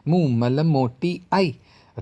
मूमल मोटी आई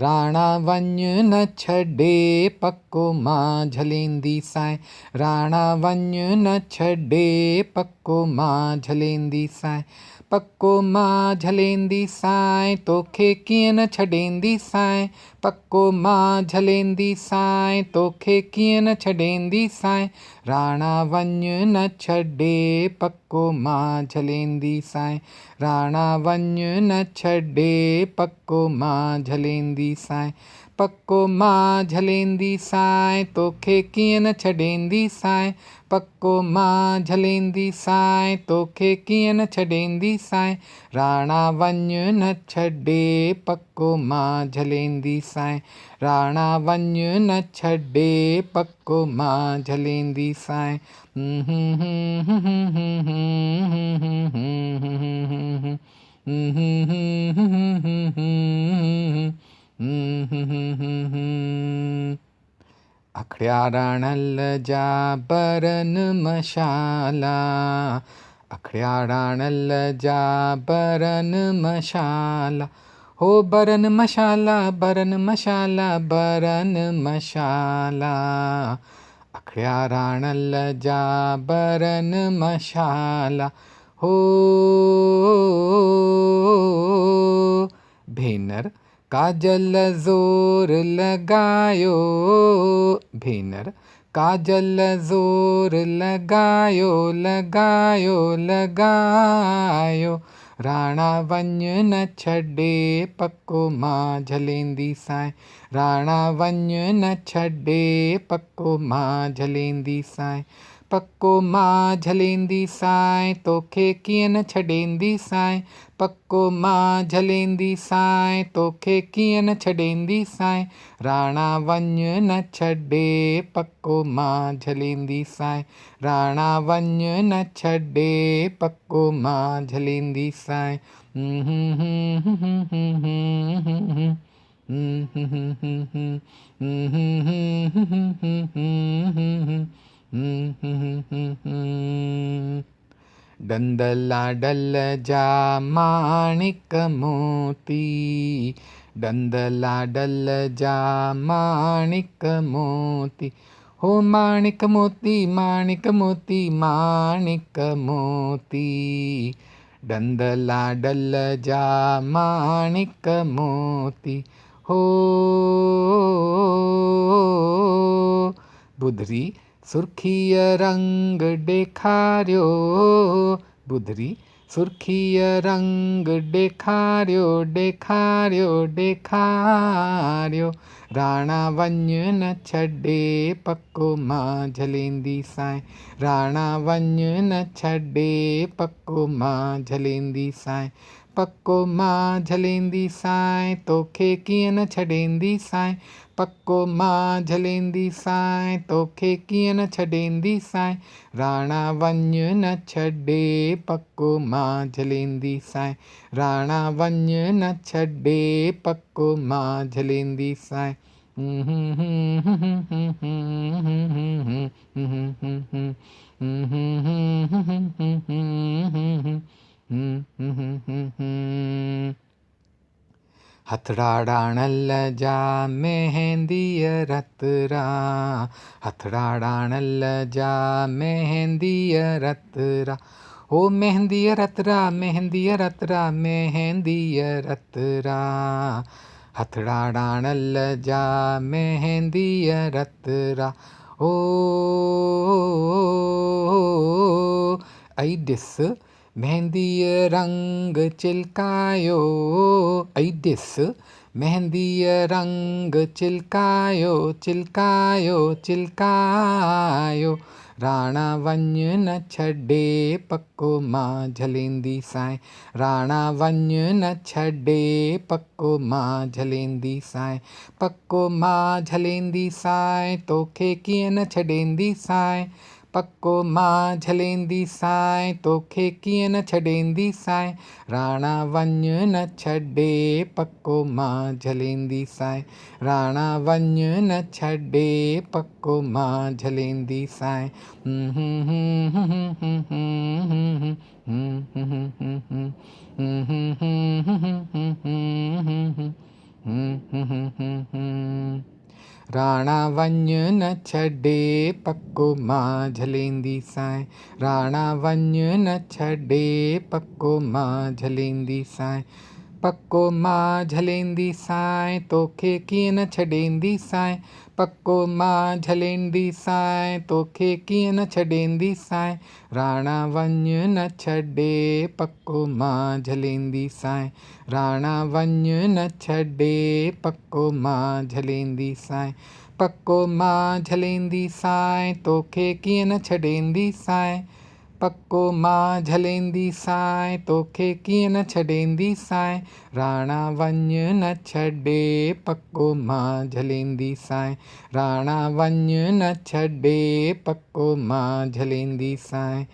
राणा वञ न छॾे पको मां झलेंदी साए राणा वञ न छॾे पको मां झलेंदी साए पको मां झलेंदी साए तोखे कीअं न छॾेंदी साए पको मां झलेंदी साए तोखे कीअं न छॾेंदी साए राणा वञ न छॾे पको मां झलेंदी साए राणा वञ न छॾे पको मां झलेंदी साए पको मां झलेंदी साए तोखे कीअं न छॾेंदी साए पको मां झलेंदी साए तोखे कीअं न छॾेंदी साए राणा वञ न छॾे पको मां झलेंदी साए राणा वञ न छॾे पको मां झलेंदी साए अखड़िया राणल जा बरन मशाला अखड़िया राणल जा बरन मशाला हो बरन मशाला बरन मशाला बरन मशाला अखड़िया राणल जा बरन मशाला हो भेनर काजल ज़ोर लगायो भेनर काजल ज़ोर लगायो लगायो लगायो राणा वञ न छॾे पको मां झलेंदी साए राणा वञ न छॾे पको मां झलेंदी साए पको मां झलेंदी साए तोखे कीअं न छॾेंदी साए पको मां झलेंदी साए तोखे कीअं न छॾेंदी साए राणा वञ न छॾे पको मां झलेंदी साए राणा वञ न छॾे पको मां झलेंदी साए डंद लाडल जा माणिक मोती डंद लाडल जा माणिक मोती हो माणिक मोती माणिक मोती माणिक मोती डंद लाडल जा माणिक मोती हो बुधरी सुर्खीअ रंग ॾेखारियो बुधरी सुर्खीअ रंग ॾेखारियो ॾेखारियो ॾेखारियो राणा वञ न छॾे पको मां झलेंदी साए राणा वञ न छॾे पको मां झलेंदी साए पको मां झलेंदी साए तोखे कीअं न छॾेंदी साए पको मां झलेंदी साए तोखे कीअं न छॾेंदी साए राणा वञ न छॾे पको मां झलेंदी साए राणा वञ न छॾे पको मां झलेंदी साए हथड़ा राणल जा मेहंदीअ रतरा हथड़ा राणल जा मेहंदीअ रतरा ओ मेहंदीअ रतरा मेहंदीअ रतरा मेहंदीअ रतरा हथड़ा राणल जा मेहंदीअ रतरा ओ ऐं ॾिस मेहंदीअ रंग चिलकायो ऐं ॾिस मेहंदीअ रंग चिलकायो चिलकायो चिलकायो राणा वञ न छॾे पको मां झलेंदी साए राणा वञ न छॾे पको मां झलेंदी साए पको मां झलेंदी साए तोखे कीअं न छॾेंदी साए पक्को मां झलेंदी साए, तोखे कीअं न छॾेंदी साए, राणा वञु न छॾे पक्को मां झलेंदी साए, राणा वञु न छॾे पक्को मां झलेंदी साए। राणा वञु न छॾे पक्को मां झलेंदी साए, राणा वञु न छॾे पक्को मां झलेंदी साए, पक्को मां झलेंदी साए, तोखे कीअं न छॾेंदी साए, पक्को मां झलेंदी साए, तोखे कीअं न छॾेंदी साए, राणा वञु न छॾे पक्को मां झलेंदी साए, राणा वञु न छॾे पक्को मां झलेंदी साए, पक्को मां झलेंदी साए, तोखे कीअं न छॾेंदी साए, पक्को मां झलेंदी साए, तोखे कीअं न छॾेंदी साए, राणा वञु न छॾे पक्को मां झलेंदी साए, राणा वञु न छॾे पक्को मां झलेंदी साए।